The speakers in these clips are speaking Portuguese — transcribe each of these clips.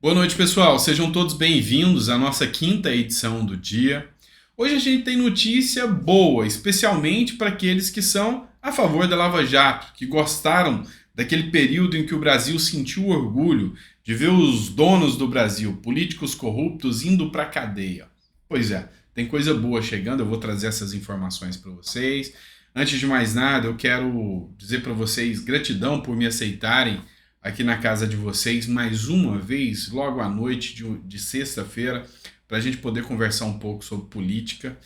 Boa noite, pessoal. Sejam todos bem-vindos à nossa quinta edição do dia. Hoje a gente tem notícia boa, especialmente para aqueles que são a favor da Lava Jato, que gostaram daquele período em que o Brasil sentiu orgulho de ver os donos do Brasil, políticos corruptos, indo para a cadeia. Pois é, tem coisa boa chegando, eu vou trazer essas informações para vocês. Antes de mais nada, eu quero dizer para vocês gratidão por me aceitarem aqui na casa de vocês mais uma vez, logo à noite de sexta-feira, para a gente poder conversar um pouco sobre política.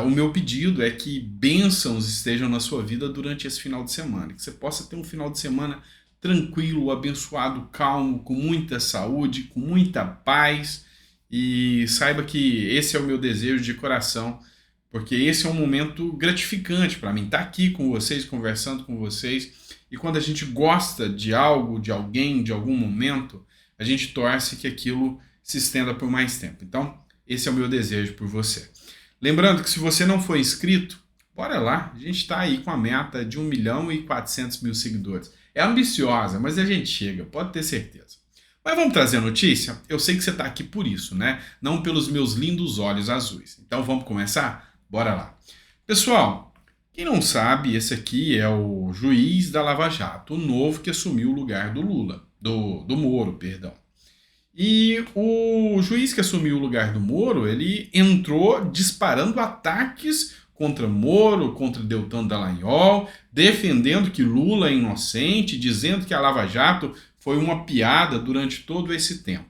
O meu pedido é que bênçãos estejam na sua vida durante esse final de semana, que você possa ter um final de semana tranquilo, abençoado, calmo, com muita saúde, com muita paz, e saiba que esse é o meu desejo de coração, porque esse é um momento gratificante para mim, estar aqui com vocês, conversando com vocês. E quando a gente gosta de algo, de alguém, de algum momento, a gente torce que aquilo se estenda por mais tempo. Então, esse é o meu desejo por você. Lembrando que se você não for inscrito, bora lá. A gente está aí com a meta de 1.400.000 seguidores. É ambiciosa, mas a gente chega, pode ter certeza. Mas vamos trazer a notícia? Eu sei que você está aqui por isso, né? Não pelos meus lindos olhos azuis. Então vamos começar? Bora lá. Pessoal, quem não sabe, esse aqui é o juiz da Lava Jato, o novo que assumiu o lugar do Lula, do Moro, perdão. E o juiz que assumiu o lugar do Moro, ele entrou disparando ataques contra Moro, contra Deltan Dallagnol, defendendo que Lula é inocente, dizendo que a Lava Jato foi uma piada durante todo esse tempo.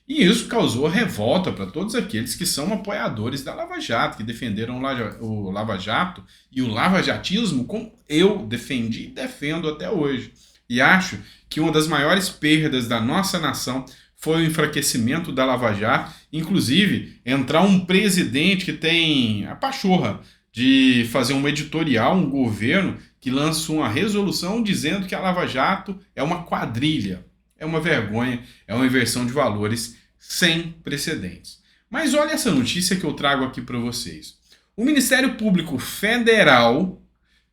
E isso causou revolta para todos aqueles que são apoiadores da Lava Jato, que defenderam o Lava Jato e o lavajatismo como eu defendi e defendo até hoje. E acho que uma das maiores perdas da nossa nação foi o enfraquecimento da Lava Jato, inclusive entrar um presidente que tem a pachorra de fazer um editorial, um governo que lança uma resolução dizendo que a Lava Jato é uma quadrilha. É uma vergonha, é uma inversão de valores sem precedentes. Mas olha essa notícia que eu trago aqui para vocês. O Ministério Público Federal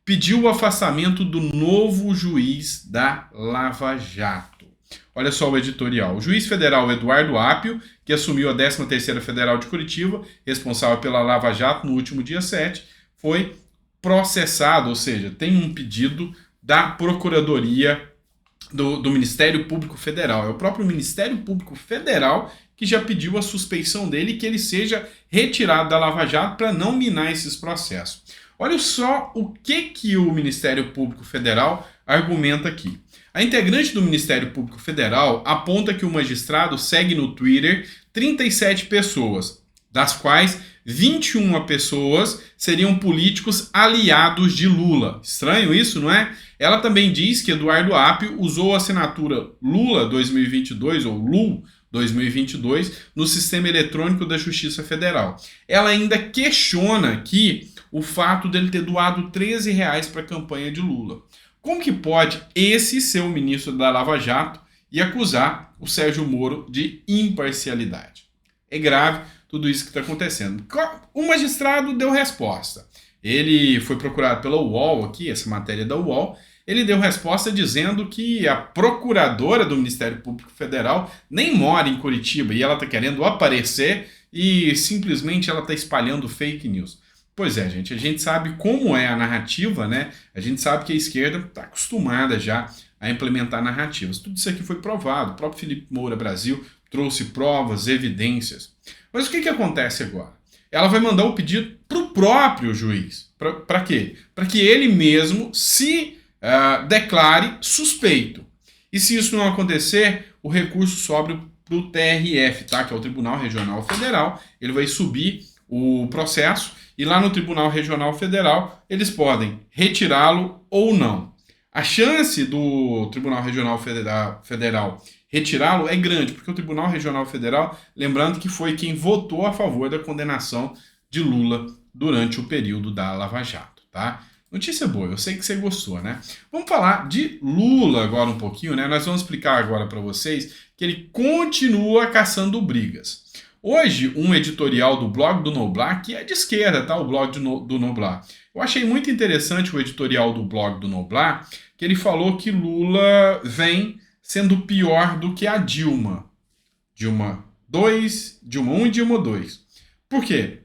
pediu o afastamento do novo juiz da Lava Jato. Olha só o editorial. O juiz federal Eduardo Apio, que assumiu a 13ª Federal de Curitiba, responsável pela Lava Jato no último dia 7, foi processado, ou seja, tem um pedido da Procuradoria do Ministério Público Federal. É o próprio Ministério Público Federal que já pediu a suspeição dele e que ele seja retirado da Lava Jato para não minar esses processos. Olha só o que o Ministério Público Federal argumenta aqui. A integrante do Ministério Público Federal aponta que o magistrado segue no Twitter 37 pessoas, das quais 21 pessoas seriam políticos aliados de Lula. Estranho isso, não é? Ela também diz que Eduardo Apio usou a assinatura Lula 2022 ou LUL 2022 no sistema eletrônico da Justiça Federal. Ela ainda questiona aqui o fato dele ter doado R$ 13 para a campanha de Lula. Como que pode esse ser o ministro da Lava Jato e acusar o Sérgio Moro de imparcialidade? É grave tudo isso que está acontecendo. O magistrado deu resposta. Ele foi procurado pela UOL aqui, essa matéria da UOL. Ele deu resposta dizendo que a procuradora do Ministério Público Federal nem mora em Curitiba e ela está querendo aparecer e simplesmente ela está espalhando fake news. Pois é, gente, a gente sabe como é a narrativa, né? A gente sabe que a esquerda está acostumada já a implementar narrativas. Tudo isso aqui foi provado. O próprio Felipe Moura Brasil trouxe provas, evidências. Mas o que acontece agora? Ela vai mandar o pedido para o próprio juiz. Para quê? Para que ele mesmo se declare suspeito. E se isso não acontecer, o recurso sobe para o TRF, tá? Que é o Tribunal Regional Federal. Ele vai subir o processo e lá no Tribunal Regional Federal eles podem retirá-lo ou não. A chance do Tribunal Regional Federal retirá-lo é grande, porque o Tribunal Regional Federal, lembrando que foi quem votou a favor da condenação de Lula durante o período da Lava Jato, tá? Notícia boa, eu sei que você gostou, né? Vamos falar de Lula agora um pouquinho, né? Nós vamos explicar agora para vocês que ele continua caçando brigas. Hoje, um editorial do blog do Noblar, que é de esquerda, tá? O blog do Noblar. Eu achei muito interessante o editorial do blog do Noblar, que ele falou que Lula vem sendo pior do que a Dilma. Dilma 2, Dilma 1 e Dilma 2. Por quê?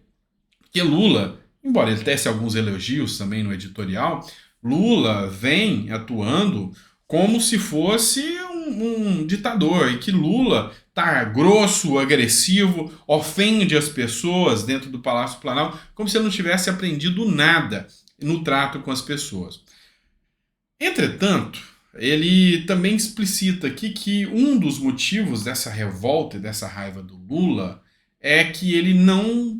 Porque Lula, embora ele tece alguns elogios também no editorial, Lula vem atuando como se fosse um ditador, e que Lula tá grosso, agressivo, ofende as pessoas dentro do Palácio Planalto, como se ele não tivesse aprendido nada no trato com as pessoas. Entretanto, ele também explicita aqui que um dos motivos dessa revolta e dessa raiva do Lula é que ele não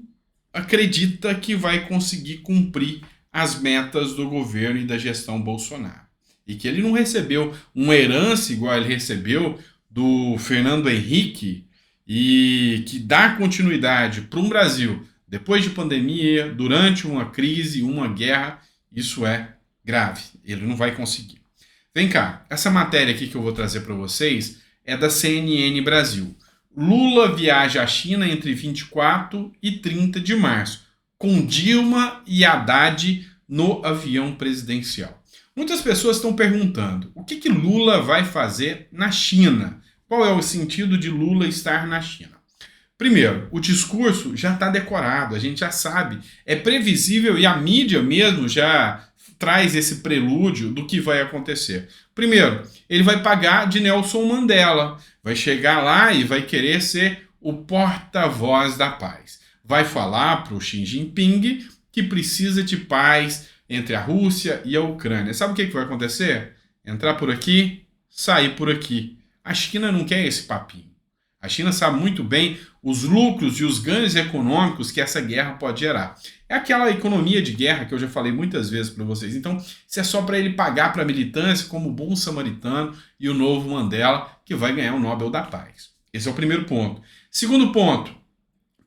acredita que vai conseguir cumprir as metas do governo e da gestão Bolsonaro. E que ele não recebeu uma herança igual ele recebeu do Fernando Henrique e que dá continuidade para um Brasil depois de pandemia, durante uma crise, uma guerra. Isso é grave. Ele não vai conseguir. Vem cá, essa matéria aqui que eu vou trazer para vocês é da CNN Brasil. Lula viaja à China entre 24 e 30 de março, com Dilma e Haddad no avião presidencial. Muitas pessoas estão perguntando, o que Lula vai fazer na China? Qual é o sentido de Lula estar na China? Primeiro, o discurso já está decorado, a gente já sabe, é previsível e a mídia mesmo já traz esse prelúdio do que vai acontecer. Primeiro, ele vai pagar de Nelson Mandela, vai chegar lá e vai querer ser o porta-voz da paz. Vai falar para o Xi Jinping que precisa de paz entre a Rússia e a Ucrânia. Sabe o que vai acontecer? Entrar por aqui, sair por aqui. A China não quer esse papinho. A China sabe muito bem os lucros e os ganhos econômicos que essa guerra pode gerar. É aquela economia de guerra que eu já falei muitas vezes para vocês. Então, isso é só para ele pagar para a militância como bom samaritano e o novo Mandela, que vai ganhar o Nobel da Paz. Esse é o primeiro ponto. Segundo ponto,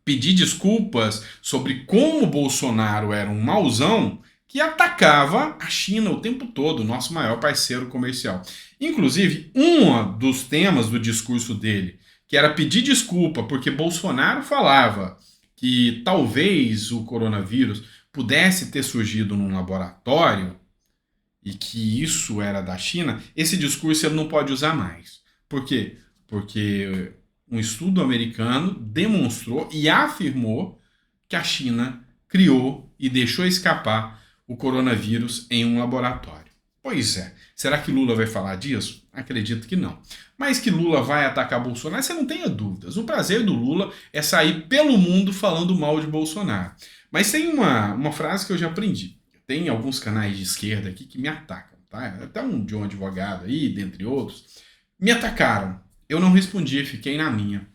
pedir desculpas sobre como Bolsonaro era um mauzão que atacava a China o tempo todo, nosso maior parceiro comercial. Inclusive, um dos temas do discurso dele, que era pedir desculpa porque Bolsonaro falava que talvez o coronavírus pudesse ter surgido num laboratório e que isso era da China, esse discurso ele não pode usar mais. Por quê? Porque um estudo americano demonstrou e afirmou que a China criou e deixou escapar o coronavírus em um laboratório. Pois é. Será que Lula vai falar disso? Acredito que não. Mas que Lula vai atacar Bolsonaro, você não tenha dúvidas. O prazer do Lula é sair pelo mundo falando mal de Bolsonaro. Mas tem uma frase que eu já aprendi. Tem alguns canais de esquerda aqui que me atacam, tá? Até um de um advogado aí, dentre outros. Me atacaram. Eu não respondi, fiquei na minha.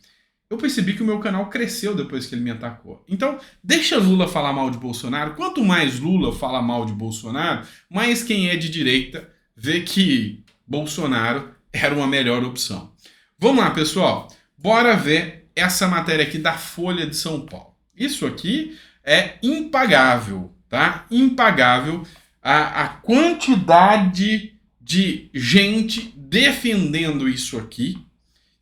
Eu percebi que o meu canal cresceu depois que ele me atacou. Então, deixa Lula falar mal de Bolsonaro. Quanto mais Lula fala mal de Bolsonaro, mais quem é de direita vê que Bolsonaro era uma melhor opção. Vamos lá, pessoal. Bora ver essa matéria aqui da Folha de São Paulo. Isso aqui é impagável, tá? Impagável a quantidade de gente defendendo isso aqui.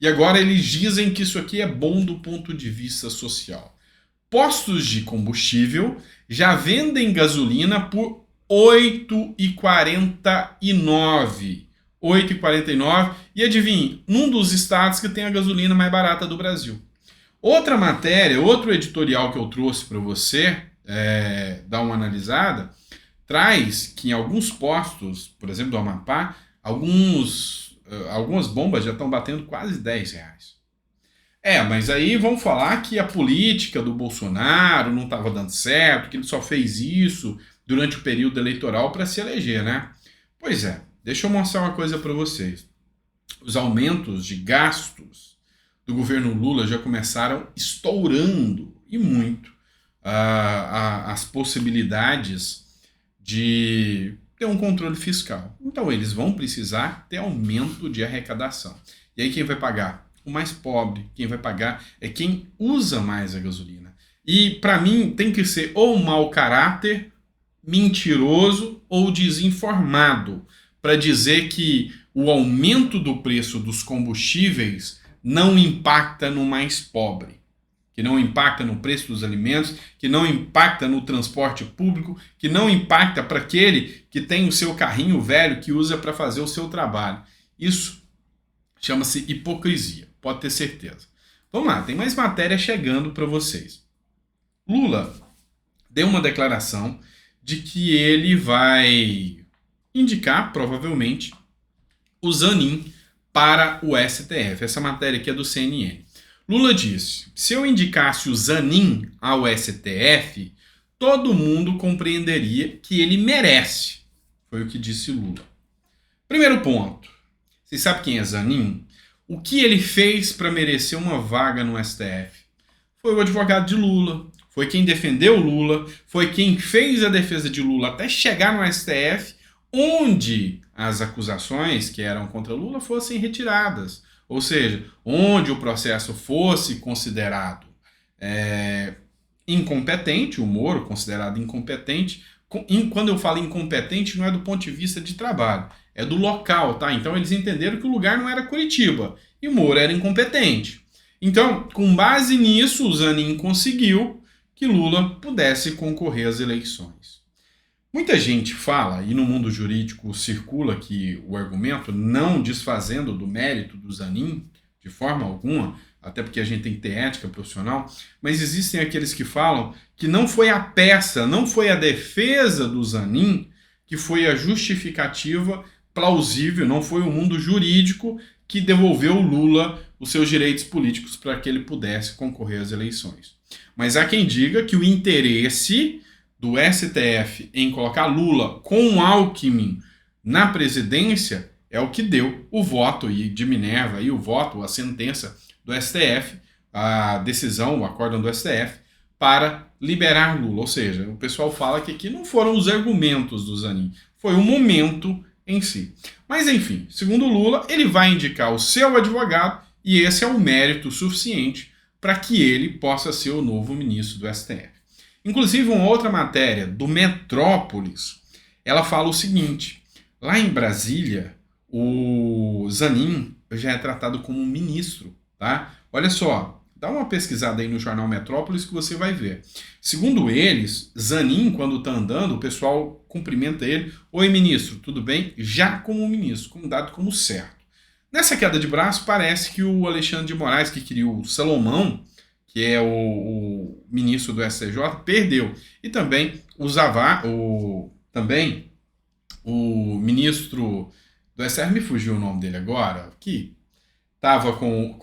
E agora eles dizem que isso aqui é bom do ponto de vista social. Postos de combustível já vendem gasolina por R$ 8,49. 8,49. E adivinhe, num dos estados que tem a gasolina mais barata do Brasil. Outra matéria, outro editorial que eu trouxe para você dar uma analisada, traz que em alguns postos, por exemplo do Amapá, algumas bombas já estão batendo quase R$10. Mas aí vão falar que a política do Bolsonaro não estava dando certo, que ele só fez isso durante o período eleitoral para se eleger, né? Pois é, deixa eu mostrar uma coisa para vocês. Os aumentos de gastos do governo Lula já começaram estourando, e muito, as possibilidades de ter um controle fiscal. Então eles vão precisar ter aumento de arrecadação. E aí quem vai pagar? O mais pobre. Quem vai pagar é quem usa mais a gasolina. E para mim tem que ser ou mau caráter, mentiroso ou desinformado para dizer que o aumento do preço dos combustíveis não impacta no mais pobre, que não impacta no preço dos alimentos, que não impacta no transporte público, que não impacta para aquele que tem o seu carrinho velho que usa para fazer o seu trabalho. Isso chama-se hipocrisia, pode ter certeza. Vamos lá, tem mais matéria chegando para vocês. Lula deu uma declaração de que ele vai indicar, provavelmente, o Zanin para o STF. Essa matéria aqui é do CNN. Lula disse: se eu indicasse o Zanin ao STF, todo mundo compreenderia que ele merece. Foi o que disse Lula. Primeiro ponto. Vocês sabem quem é Zanin? O que ele fez para merecer uma vaga no STF? Foi o advogado de Lula, foi quem defendeu Lula, foi quem fez a defesa de Lula até chegar no STF, onde as acusações que eram contra Lula fossem retiradas. Ou seja, onde o processo fosse considerado incompetente, o Moro considerado incompetente. Quando eu falo incompetente, não é do ponto de vista de trabalho, é do local, tá? Então eles entenderam que o lugar não era Curitiba e o Moro era incompetente. Então, com base nisso, o Zanin conseguiu que Lula pudesse concorrer às eleições. Muita gente fala, e no mundo jurídico circula que o argumento, não desfazendo do mérito do Zanin, de forma alguma, até porque a gente tem que ter ética profissional, mas existem aqueles que falam que não foi a peça, não foi a defesa do Zanin que foi a justificativa plausível, não foi o mundo jurídico que devolveu Lula os seus direitos políticos para que ele pudesse concorrer às eleições. Mas há quem diga que o interesse do STF em colocar Lula com Alckmin na presidência é o que deu o voto de Minerva, e o voto, a sentença do STF, a decisão, o acórdão do STF, para liberar Lula. Ou seja, o pessoal fala que aqui não foram os argumentos do Zanin, foi o momento em si. Mas enfim, segundo Lula, ele vai indicar o seu advogado e esse é o mérito suficiente para que ele possa ser o novo ministro do STF. Inclusive, uma outra matéria do Metrópolis, ela fala o seguinte: lá em Brasília, o Zanin já é tratado como um ministro, tá? Olha só, dá uma pesquisada aí no jornal Metrópolis que você vai ver. Segundo eles, Zanin, quando está andando, o pessoal cumprimenta ele: oi, ministro, tudo bem? Já como ministro, como dado como certo. Nessa queda de braço, parece que o Alexandre de Moraes, que queria o Salomão, que é o ministro do STJ, perdeu. E também o ministro do STF, me fugiu o nome dele agora, que estava com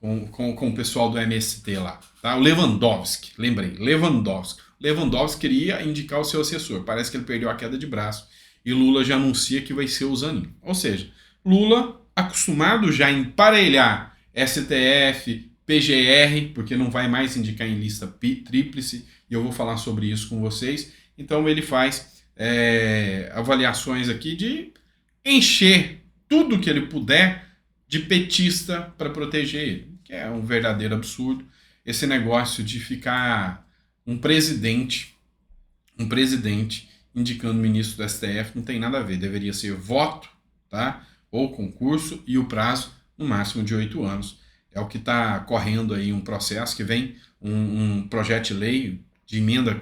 o pessoal do MST lá, tá? O Lewandowski, lembrei, Lewandowski queria indicar o seu assessor, parece que ele perdeu a queda de braço, e Lula já anuncia que vai ser o Zanin. Ou seja, Lula, acostumado já a emparelhar STF, PGR, porque não vai mais indicar em lista tríplice, e eu vou falar sobre isso com vocês. Então ele faz avaliações aqui de encher tudo que ele puder de petista para proteger ele, que é um verdadeiro absurdo. Esse negócio de ficar um presidente indicando ministro do STF não tem nada a ver, deveria ser voto, tá? Ou concurso, e o prazo no máximo de 8 anos. É o que está correndo aí, um processo que vem, um projeto de lei de emenda à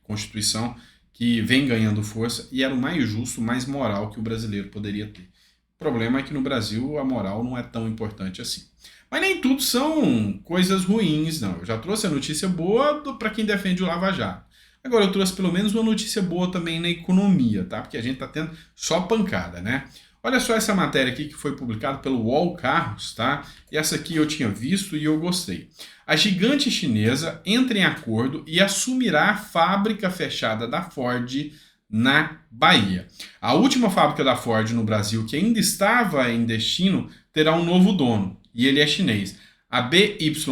Constituição, que vem ganhando força e era o mais justo, mais moral que o brasileiro poderia ter. O problema é que no Brasil a moral não é tão importante assim. Mas nem tudo são coisas ruins, não. Eu já trouxe a notícia boa para quem defende o Lava Jato. Agora eu trouxe pelo menos uma notícia boa também na economia, tá? Porque a gente está tendo só pancada, né? Olha só essa matéria aqui que foi publicada pelo UOL Carros, tá? E essa aqui eu tinha visto e eu gostei. A gigante chinesa entra em acordo e assumirá a fábrica fechada da Ford na Bahia. A última fábrica da Ford no Brasil, que ainda estava em destino, terá um novo dono, e ele é chinês. A BYD,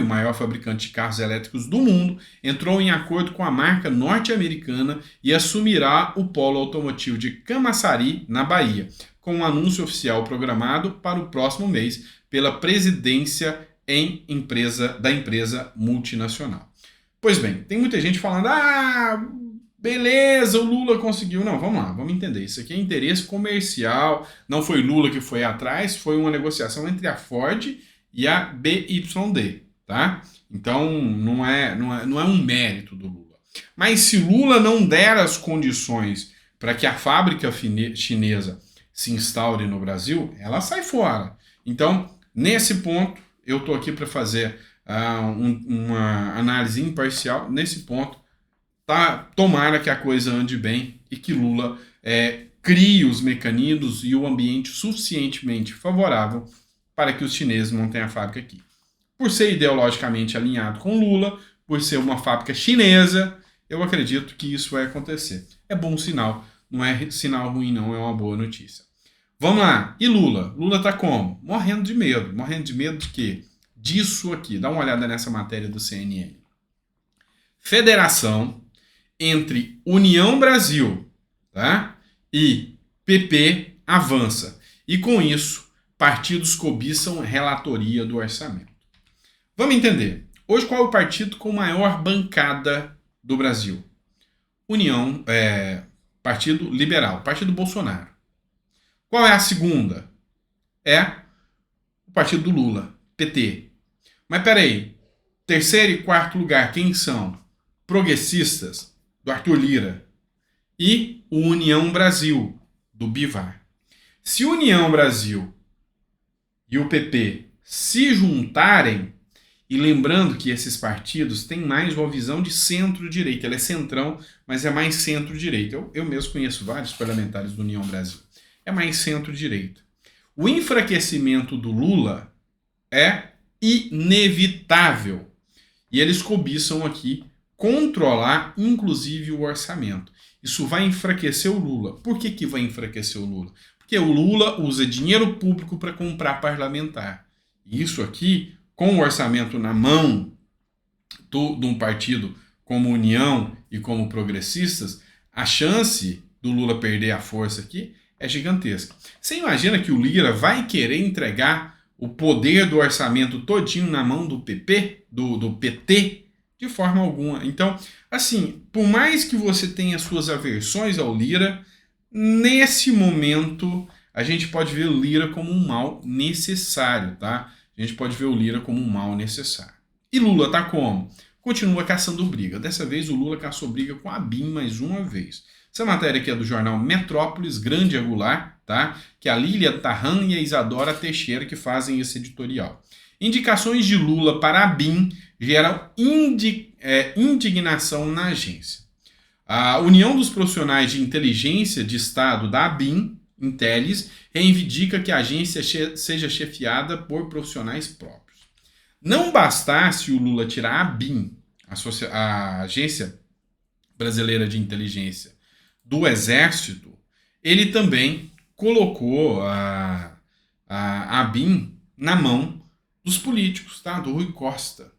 o maior fabricante de carros elétricos do mundo, entrou em acordo com a marca norte-americana e assumirá o polo automotivo de Camaçari, na Bahia, com um anúncio oficial programado para o próximo mês pela presidência da empresa multinacional. Pois bem, tem muita gente falando: beleza, o Lula conseguiu. Não, vamos lá, vamos entender. Isso aqui é interesse comercial, não foi Lula que foi atrás, foi uma negociação entre a Ford e a BYD, tá? Então não é um mérito do Lula. Mas se Lula não der as condições para que a fábrica chinesa se instaure no Brasil, ela sai fora. Então, nesse ponto, eu estou aqui para fazer uma análise imparcial. Nesse ponto, tá, tomara que a coisa ande bem e que Lula crie os mecanismos e o ambiente suficientemente favorável para que os chineses montem a fábrica aqui. Por ser ideologicamente alinhado com Lula, por ser uma fábrica chinesa, eu acredito que isso vai acontecer. É bom sinal, não é sinal ruim não, é uma boa notícia. Vamos lá, e Lula? Lula tá como? Morrendo de medo. Morrendo de medo de quê? Disso aqui, dá uma olhada nessa matéria do CNN. Federação entre União Brasil, tá? E PP avança. E com isso, partidos cobiçam relatoria do orçamento. Vamos entender. Hoje, qual é o partido com maior bancada do Brasil? Partido Liberal, Partido Bolsonaro. Qual é a segunda? É o partido do Lula, PT. Mas peraí, terceiro e quarto lugar, quem são? Progressistas, do Arthur Lira. E o União Brasil, do Bivar. Se União Brasil e o PP se juntarem, e lembrando que esses partidos têm mais uma visão de centro-direita. Ele é centrão, mas é mais centro-direita. Eu mesmo conheço vários parlamentares do União Brasil. É mais centro-direita. O enfraquecimento do Lula é inevitável. E eles cobiçam aqui controlar, inclusive, o orçamento. Isso vai enfraquecer o Lula. Por que vai enfraquecer o Lula? Porque o Lula usa dinheiro público para comprar parlamentar. E isso aqui, com o orçamento na mão de um partido como União e como Progressistas, a chance do Lula perder a força aqui é gigantesca. Você imagina que o Lira vai querer entregar o poder do orçamento todinho na mão do PP, do PT? De forma alguma. Então, assim, por mais que você tenha suas aversões ao Lira, nesse momento a gente pode ver o Lira como um mal necessário, tá? A gente pode ver o Lira como um mal necessário. E Lula tá como? Continua caçando briga. Dessa vez o Lula caçou briga com a ABIN mais uma vez. Essa matéria aqui é do jornal Metrópolis, grande e angular, tá? Que é a Lília Tarran e a Isadora Teixeira que fazem esse editorial. Indicações de Lula para a ABIN geram indignação na agência. A União dos Profissionais de Inteligência de Estado da ABIN, Intelis, reivindica que a agência seja chefiada por profissionais próprios. Não bastasse o Lula tirar a ABIN, a Agência Brasileira de Inteligência, do Exército, ele também colocou a ABIN na mão dos políticos, tá? Do Rui Costa.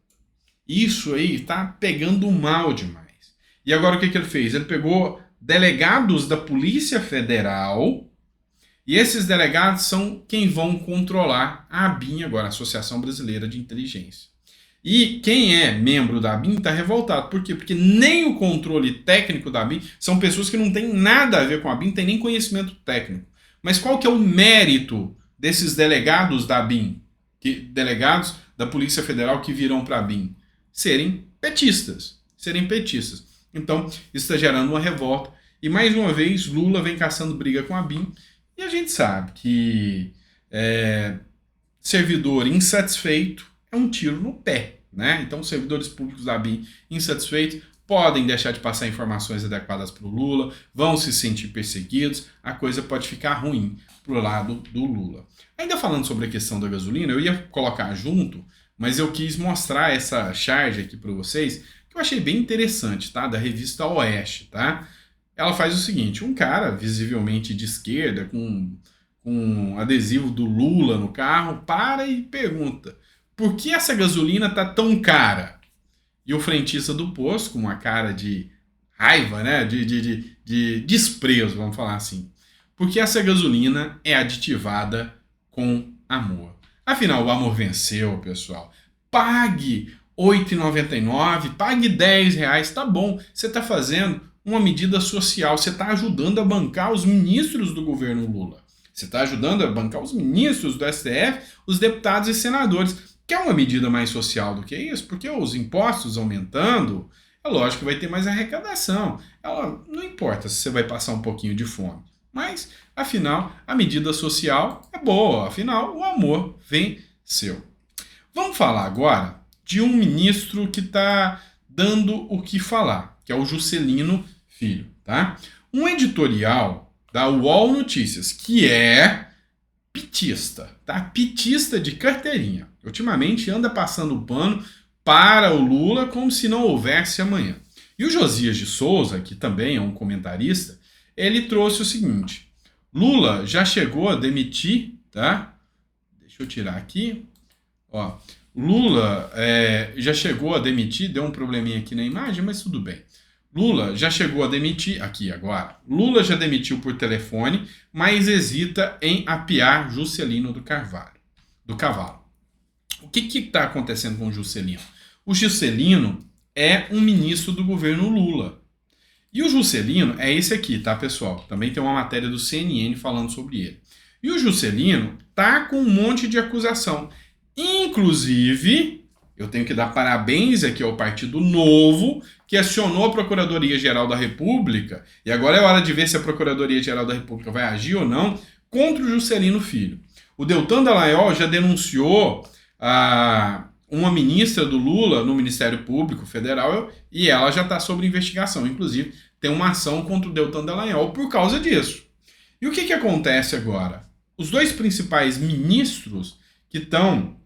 Isso aí tá pegando mal demais. E agora o que ele fez? Ele pegou delegados da Polícia Federal e esses delegados são quem vão controlar a ABIN agora, a Associação Brasileira de Inteligência. E quem é membro da ABIN está revoltado. Por quê? Porque nem o controle técnico da ABIN, são pessoas que não têm nada a ver com a ABIN, não têm nem conhecimento técnico. Mas qual que é o mérito desses delegados da ABIN? Delegados da Polícia Federal que virão para a ABIN? Serem petistas. Então, isso está gerando uma revolta. E mais uma vez, Lula vem caçando briga com a ABIN. E a gente sabe que servidor insatisfeito é um tiro no pé, né? Então, os servidores públicos da ABIN insatisfeitos podem deixar de passar informações adequadas para o Lula, vão se sentir perseguidos, a coisa pode ficar ruim para o lado do Lula. Ainda falando sobre a questão da gasolina, eu ia colocar junto, mas eu quis mostrar essa charge aqui para vocês, que eu achei bem interessante, tá? Da revista Oeste, tá? Ela faz o seguinte, um cara visivelmente de esquerda, com um adesivo do Lula no carro, para e pergunta: por que essa gasolina tá tão cara? E o frentista do posto, com uma cara de raiva, né? De desprezo, vamos falar assim. Porque essa gasolina é aditivada com amor. Afinal, o amor venceu, pessoal. Pague R$ 8,99, pague R$10, tá bom. Você está fazendo uma medida social, você está ajudando a bancar os ministros do governo Lula. Você está ajudando a bancar os ministros do STF, os deputados e senadores. Quer uma medida mais social do que isso? Porque os impostos aumentando, é lógico que vai ter mais arrecadação. Não importa se você vai passar um pouquinho de fome. Mas, afinal, a medida social é boa. Afinal, o amor venceu. Vamos falar agora de um ministro que está dando o que falar, que é o Juscelino Filho, tá? Um editorial da UOL Notícias, que é petista, tá? Petista de carteirinha. Ultimamente anda passando o pano para o Lula como se não houvesse amanhã. E o Josias de Souza, que também é um comentarista, ele trouxe o seguinte: Lula já chegou a demitir, tá? Deixa eu tirar aqui. Ó, Lula já chegou a demitir, deu um probleminha aqui na imagem, mas tudo bem. Lula já chegou a demitir, aqui agora, Lula já demitiu por telefone, mas hesita em apiar Juscelino do Cavalo. O que está acontecendo com o Juscelino? O Juscelino é um ministro do governo Lula. E o Juscelino é esse aqui, tá, pessoal? Também tem uma matéria do CNN falando sobre ele. E o Juscelino tá com um monte de acusação. Inclusive, eu tenho que dar parabéns aqui ao Partido Novo, que acionou a Procuradoria-Geral da República, e agora é hora de ver se a Procuradoria-Geral da República vai agir ou não contra o Juscelino Filho. O Deltan Dallagnol já denunciou uma ministra do Lula no Ministério Público Federal e ela já está sob investigação. Inclusive, tem uma ação contra o Deltan Dallagnol por causa disso. E o que acontece agora? Os dois principais ministros que estão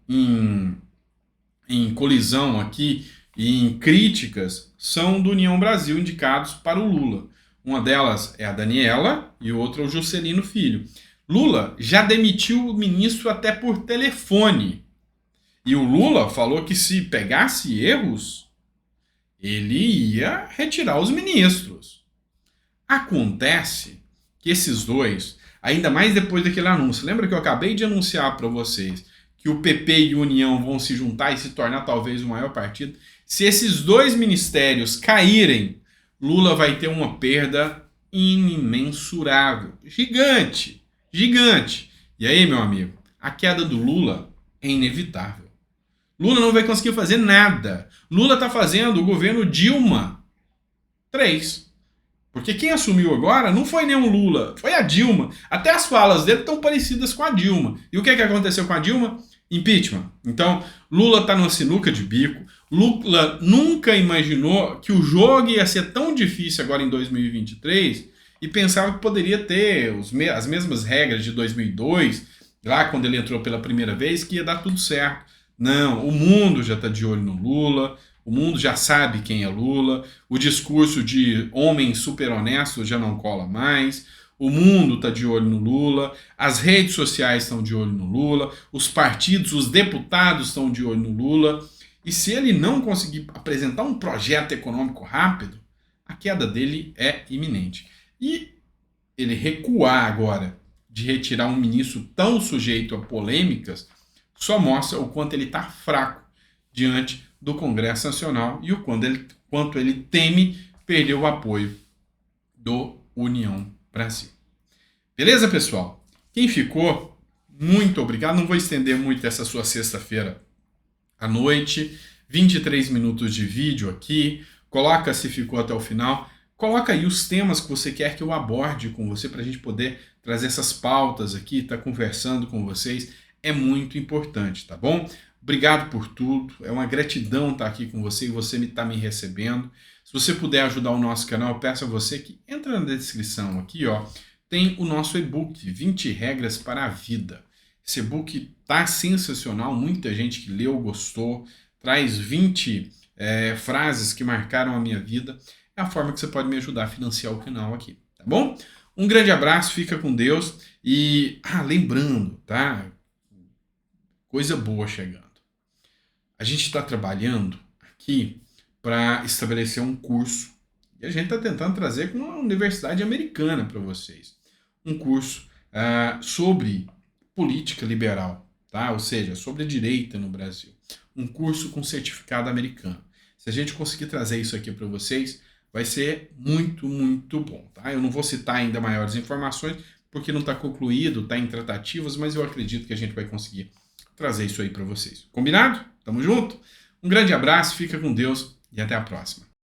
em colisão aqui e em críticas são do União Brasil, indicados para o Lula. Uma delas é a Daniela e outra é o Juscelino Filho. Lula já demitiu o ministro até por telefone. E o Lula falou que se pegasse erros, ele ia retirar os ministros. Acontece que esses dois, ainda mais depois daquele anúncio, lembra que eu acabei de anunciar para vocês que o PP e a União vão se juntar e se tornar talvez o maior partido? Se esses dois ministérios caírem, Lula vai ter uma perda imensurável, gigante, gigante. E aí, meu amigo, a queda do Lula é inevitável. Lula não vai conseguir fazer nada. Lula está fazendo o governo Dilma 3. Porque quem assumiu agora não foi nem o Lula, foi a Dilma. Até as falas dele estão parecidas com a Dilma. E o que aconteceu com a Dilma? Impeachment. Então, Lula está numa sinuca de bico. Lula nunca imaginou que o jogo ia ser tão difícil agora em 2023 e pensava que poderia ter as mesmas regras de 2002, lá quando ele entrou pela primeira vez, que ia dar tudo certo. Não, o mundo já está de olho no Lula, o mundo já sabe quem é Lula, o discurso de homem super honesto já não cola mais, o mundo está de olho no Lula, as redes sociais estão de olho no Lula, os partidos, os deputados estão de olho no Lula, e se ele não conseguir apresentar um projeto econômico rápido, a queda dele é iminente. E ele recuar agora de retirar um ministro tão sujeito a polêmicas só mostra o quanto ele está fraco diante do Congresso Nacional e o quanto ele teme perder o apoio do União Brasil. Beleza, pessoal? Quem ficou, muito obrigado. Não vou estender muito essa sua sexta-feira à noite. 23 minutos de vídeo aqui. Coloca, se ficou até o final, coloca aí os temas que você quer que eu aborde com você para a gente poder trazer essas pautas aqui, estar conversando com vocês. É muito importante, tá bom? Obrigado por tudo, é uma gratidão estar aqui com você e você está me recebendo. Se você puder ajudar o nosso canal, eu peço a você que entra na descrição aqui, ó, tem o nosso e-book, 20 regras para a vida. Esse e-book tá sensacional, muita gente que leu, gostou, traz 20 frases que marcaram a minha vida. É a forma que você pode me ajudar a financiar o canal aqui, tá bom? Um grande abraço, fica com Deus e, lembrando, tá? Coisa boa chegando. A gente está trabalhando aqui para estabelecer um curso e a gente está tentando trazer com uma universidade americana para vocês. Um curso sobre política liberal, tá? Ou seja, sobre a direita no Brasil. Um curso com certificado americano. Se a gente conseguir trazer isso aqui para vocês, vai ser muito, muito bom, tá? Eu não vou citar ainda maiores informações porque não está concluído, está em tratativas, mas eu acredito que a gente vai conseguir trazer isso aí para vocês. Combinado? Tamo junto? Um grande abraço, fica com Deus e até a próxima.